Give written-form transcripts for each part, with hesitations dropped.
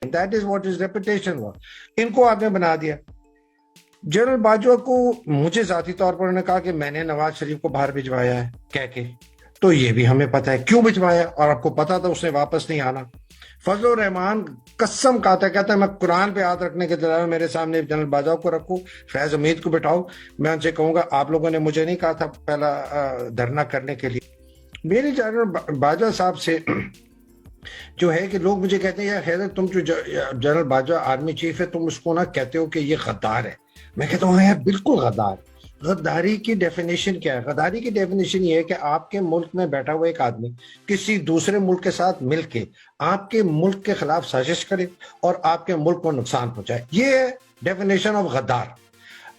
That is what his reputation was. इनको आपने बना दिया। जनरल बाजवा को मुझे जाती तौर पर उन्होंने कहा कि मैंने नवाज शरीफ को बाहर भिजवाया है कह के, तो ये भी हमें पता है क्यों भिजवाया, और आपको पता था उसने वापस नहीं आना। फजलुर रहमान कसम कहता है मैं कुरान पे हाथ रखने के दौरान मेरे सामने जनरल बाजवा को रखूं, फैज हमीद को बिठाओ, मैं उनसे कहूंगा आप लोगों ने मुझे नहीं कहा था पहला धरना करने के लिए। मेरी जनरल बाजवा साहब से जो है कि लोग मुझे कहते हैं यार हैदर तुम जो जनरल बाजवा आर्मी चीफ है तुम उसको ना कहते हो कि ये गद्दार है। मैं कहता हूँ यार बिल्कुल गद्दार। गद्दारी की डेफिनेशन क्या है? गद्दारी की डेफिनेशन ये है कि आपके मुल्क में बैठा हुआ एक आदमी किसी दूसरे मुल्क के साथ मिलके आपके मुल्क के खिलाफ साजिश करे और आपके मुल्क को नुकसान पहुंचाए। ये है डेफिनेशन ऑफ गद्दार।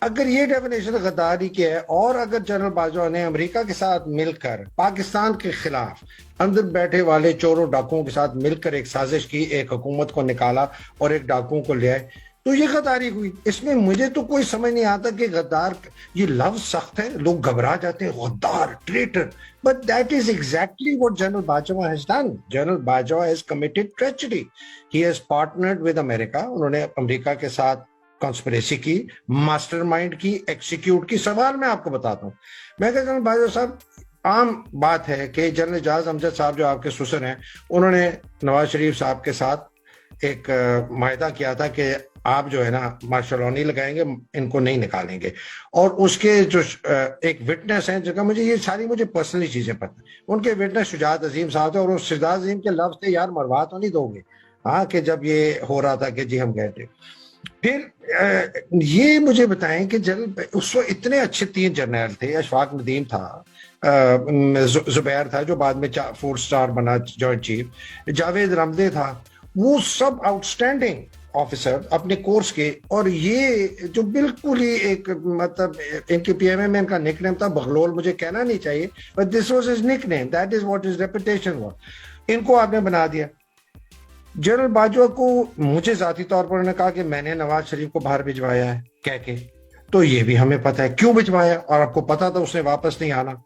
अगर ये डेफिनेशन गद्दारी की है और अगर जनरल बाजवा ने अमेरिका के साथ मिलकर पाकिस्तान के खिलाफ अंदर बैठे वाले चोरों डाकुओं के साथ मिलकर एक साजिश की, एक हुकूमत को निकाला और एक डाकुओं को ले आए, तो ये गद्दारी हुई। इसमें मुझे तो कोई समझ नहीं आता कि गद्दार ये लफ्ज सख्त है, लोग घबरा जाते हैं गद्दार, traitor, but that is exactly what general Bajwa has done. General Bajwa has committed tragedy. He has partnered with America. उन्होंने अमेरिका के साथ कॉन्स्पिरेसी की, मास्टरमाइंड की, एक्सिक्यूट की। सवाल मैं आपको बताता हूँ। मैं कहता हूँ बाजवा साहब आम बात है कि जनरल एजाज अमजद साहब जो आपके ससुर हैं उन्होंने नवाज शरीफ साहब के साथ एक मायदा किया था कि आप जो है ना मार्शल लॉ नहीं लगाएंगे, इनको नहीं निकालेंगे। और उसके जो एक विटनेस हैं जिनका मुझे ये सारी मुझे पर्सनली चीजें पता है, उनके विटनेस शुजात अजीम साहब थे और उस शुजात अजीम के लफ्ज थे यार मरवा तो नहीं दोगे, हाँ, कि जब ये हो रहा था कि जी हम गए थे। फिर ये मुझे बताएं कि जब उस वक्त इतने अच्छे 3 जर्नल थे, अशफाक नदीम था, जुबैर था जो बाद में 4 स्टार बना जॉइंट चीफ, जावेद रमदे था, वो सब आउटस्टैंडिंग ऑफिसर अपने कोर्स के। और ये जो बिल्कुल ही एक मतलब इनके पीएमए में इनका निकनेम था बगलोल, मुझे कहना नहीं चाहिए but this was his nickname, that is what his reputation was. इनको आपने बना दिया। जनरल बाजवा को मुझे जाती तौर पर उन्होंने कहा कि मैंने नवाज शरीफ को बाहर भिजवाया है कह के, तो ये भी हमें पता है क्यों भिजवाया, और आपको पता था उसने वापस नहीं आना।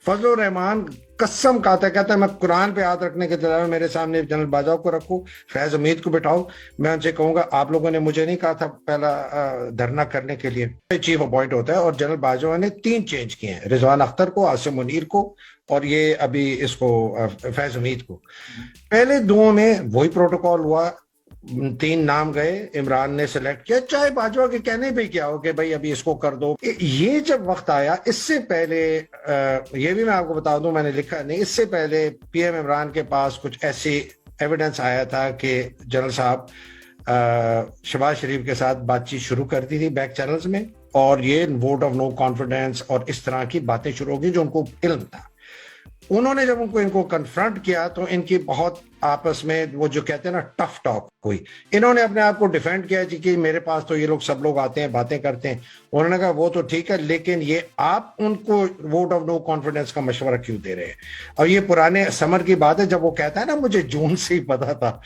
फजलुर रहमान कसम कहता है मैं कुरान पे हाथ रखने के दौरान मेरे सामने जनरल बाजवा को रखूं, फैज हमीद को बिठाओ, मैं उनसे कहूंगा आप लोगों ने मुझे नहीं कहा था पहला धरना करने के लिए। चीफ अपॉइंट होता है और जनरल बाजवा ने 3 चेंज किए हैं, रिजवान अख्तर को, आसिम मुनीर को और ये अभी इसको फैज हमीद को। पहले 2 में वही प्रोटोकॉल हुआ, 3 नाम गए, इमरान ने सिलेक्ट किया, चाहे बाजवा के कहने पे क्या हो कि भाई अभी इसको कर दो। ये जब वक्त आया, इससे पहले ये भी मैं आपको बता दूं, मैंने लिखा नहीं, इससे पहले पीएम इमरान के पास कुछ ऐसी एविडेंस आया था कि जनरल साहब शहबाज शरीफ के साथ बातचीत शुरू कर दी थी बैक चैनल्स में, और ये वोट ऑफ नो कॉन्फिडेंस और इस तरह की बातें शुरू हो गई जो उनको इल्म था। उन्होंने जब इनको कन्फ्रंट किया तो इनकी बहुत आपस में वो जो कहते हैं ना टफ टॉक हुई। इन्होंने अपने आप को डिफेंड किया जी कि मेरे पास तो ये लोग सब लोग आते हैं बातें करते हैं। उन्होंने कहा वो तो ठीक है, लेकिन ये आप उनको वोट ऑफ नो कॉन्फिडेंस का मशवरा क्यों दे रहे हैं? और ये पुराने समर की बात है, जब वो कहता है ना मुझे जून से ही पता था,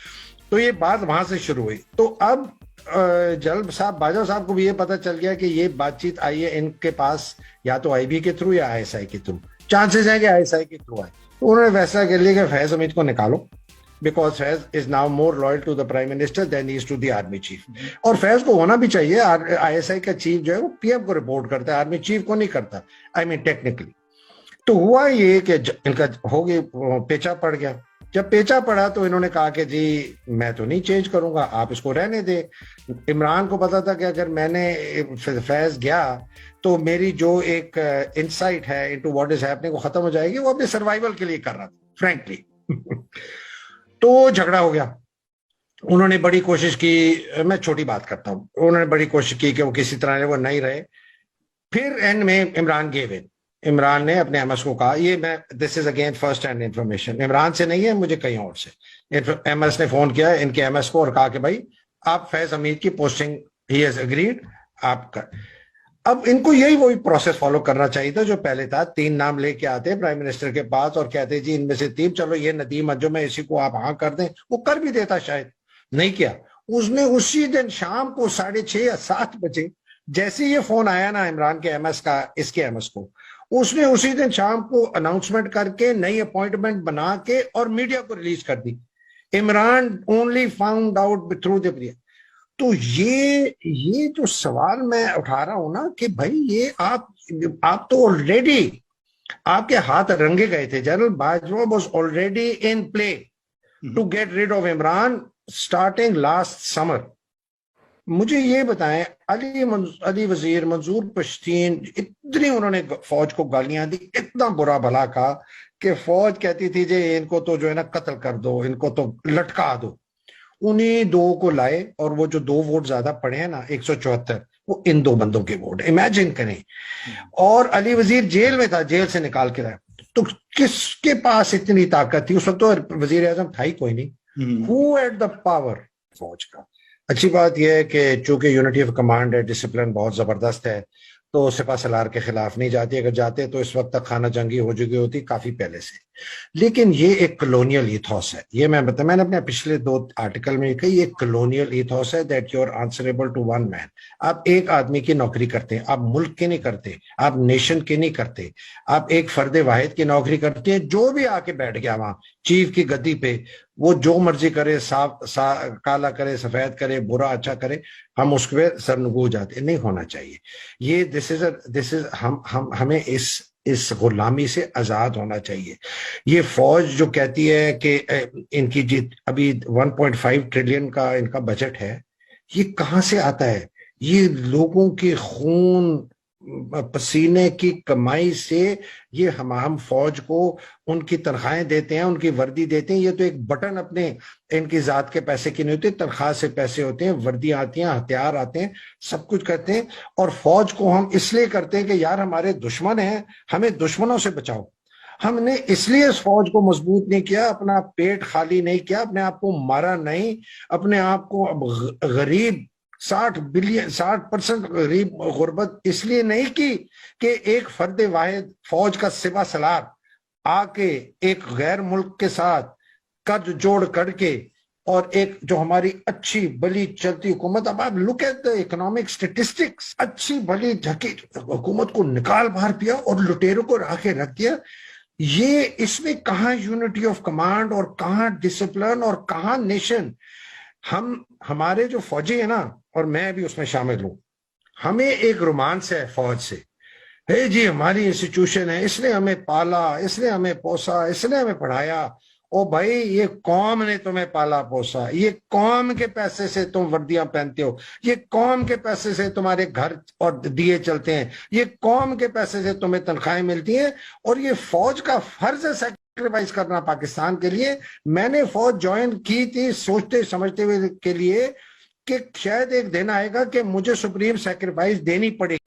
तो ये बात वहां से शुरू हुई। तो अब जनरल साहब बाजवा साहब को भी ये पता चल गया कि ये बातचीत आई है इनके पास या तो आईबी के थ्रू या आईएसआई के थ्रू, चांसेस है कि आईएसआई के थ्रू आए। तो उन्होंने फैसला कर लिया कि फैज हमीद को निकालो, because Faiz is now more loyal to the prime minister than he is to the army chief. और फैज को होना भी चाहिए, आईएसआई का चीफ जो है वो पीएम को रिपोर्ट करता है, आर्मी चीफ को नहीं करता, आई मीन टेक्निकली। तो हुआ ये कि इनका हो गया, पेचा पड़ गया। जब पेचा पड़ा तो इन्होंने कहा कि जी मैं तो नहीं चेंज करूंगा, आप इसको रहने दे। इमरान को पता था कि अगर मैंने फैज गया तो मेरी जो एक इंसाइट है इनटू व्हाट इज हैपनिंग वो खत्म हो जाएगी। वो अपने सर्वाइवल के लिए कर रहा था फ्रैंकली। तो झगड़ा हो गया। उन्होंने बड़ी कोशिश की, मैं छोटी बात करता हूँ, उन्होंने बड़ी कोशिश की कि वो किसी तरह वो नहीं रहे। फिर एंड में इमरान गेव इन। इमरान ने अपने एमएस को कहा, ये मैं this is again first hand information, Imran से नहीं है, मुझे कहीं और से। एमएस ने फोन किया इनके एमएस को और कहा कि भाई आप फैज हमीद की पोस्टिंग ही हैज अग्रीड आप कर। अब इनको यही वही प्रोसेस फॉलो करना चाहिए था जो पहले था। 3 नाम लेके आते प्राइम मिनिस्टर के पास और कहते जी इनमें से 3 चलो ये नदीम अंजुम है, इसी को आप हाँ कर दें, वो कर भी देता, शायद नहीं किया। उसने उसी दिन शाम को 6:30 या 7 बजे जैसे ये फोन आया ना इमरान के एमएस का इसके एमएस को, उसने उसी दिन शाम को अनाउंसमेंट करके नई अपॉइंटमेंट बना के और मीडिया को रिलीज कर दी Imran only found out through the Priya. तो ये जो सवाल मैं उठा रहा हूं ना कि भाई ये आप तो ऑलरेडी आपके हाथ रंगे गए थे। General Bajwa was already in play to get rid of Imran starting last summer. मुझे ये बताएं, अली वजीर, मंजूर पश्तीन, इतनी उन्होंने फौज को गालियां दी, इतना बुरा भला कहा कि फौज कहती थी जे इनको तो जो है ना कत्ल कर दो, इनको तो लटका दो। उन्हीं दो को लाए और वो जो 2 वोट ज्यादा पड़े हैं ना 174, वो इन 2 बंदों के वोट, इमेजिन करें। और अली वजीर जेल में था, जेल से निकाल के लाया। तो किसके पास इतनी ताकत थी उस वक्त? तो वजीर आजम था ही कोई नहीं। Who had the power? फौज का। अच्छी बात यह है कि चूंकि यूनिटी ऑफ कमांड है, डिसिप्लिन बहुत जबरदस्त है, तो सिपा सलार के खिलाफ नहीं जाती। अगर जाते तो इस वक्त तक खाना जंगी हो चुकी होती काफी पहले से। लेकिन ये एक कॉलोनियल ईथॉस है। ये मैंने अपने पिछले 2 आर्टिकल में कही, ये कॉलोनियल ईथॉस है that you are answerable to one man. आप एक आदमी की नौकरी करते हैं, आप मुल्क की नहीं करते, आप नेशन की नहीं करते, आप एक फर्द वाहिद की नौकरी करते हैं। जो भी आके बैठ गया वहां चीफ की गद्दी पे, वो जो मर्जी करे, काला करे, सफेद करे, बुरा अच्छा करे, हम उस पे सरनगू जाते। नहीं होना चाहिए ये। दिस इज हमें इस गुलामी से आजाद होना चाहिए। ये फौज जो कहती है कि इनकी अभी 1.5 ट्रिलियन का इनका बजट है, ये कहां से आता है? ये लोगों के खून पसीने की कमाई से ये हम फौज को उनकी तनख्वाहें देते हैं, उनकी वर्दी देते हैं। ये तो एक बटन अपने इनकी जात के पैसे की नहीं होती, तनख्वाह से पैसे होते हैं, वर्दी आती हैं, हथियार आते हैं, सब कुछ करते हैं। और फौज को हम इसलिए करते हैं कि यार हमारे दुश्मन हैं, हमें दुश्मनों से बचाओ। हमने इसलिए इस फौज को मजबूत नहीं किया, अपना पेट खाली नहीं किया, अपने आप को मारा नहीं, अपने आप को गरीब 60% गरीब गुर्बत इसलिए नहीं की कि एक फर्द वाहिद फौज का सिपा सलार आके एक गैर मुल्क के साथ कर्ज जोड़ करके और एक जो हमारी अच्छी भली चलती हुकूमत, अब आप look at the economic statistics, अच्छी भली झकी हुकूमत को निकाल बाहर किया और लुटेरों को आके रख दिया। ये इसमें कहां यूनिटी ऑफ कमांड और कहां डिसिप्लिन और कहां नेशन? हमारे जो फौजी है ना, और मैं भी उसमें शामिल हूं, हमें एक रोमांस है फौज से। हे जी हमारी इंस्टीट्यूशन है, इसने हमें पाला, इसने हमें पोसा, इसने हमें पढ़ाया। ओ भाई, ये कौम ने तुम्हें पाला पोसा, ये कौम के पैसे से तुम वर्दियां पहनते हो, ये कौम के पैसे से तुम्हारे घर और दिए चलते हैं, ये कौम के पैसे से तुम्हें तनख्वाहें मिलती हैं। और ये फौज का फर्ज है सैक्रिफाइस करना पाकिस्तान के लिए। मैंने फौज ज्वाइन की थी सोचते समझते हुए के लिए कि शायद एक दिन आएगा कि मुझे सुप्रीम सैक्रिफाइस देनी पड़ेगी।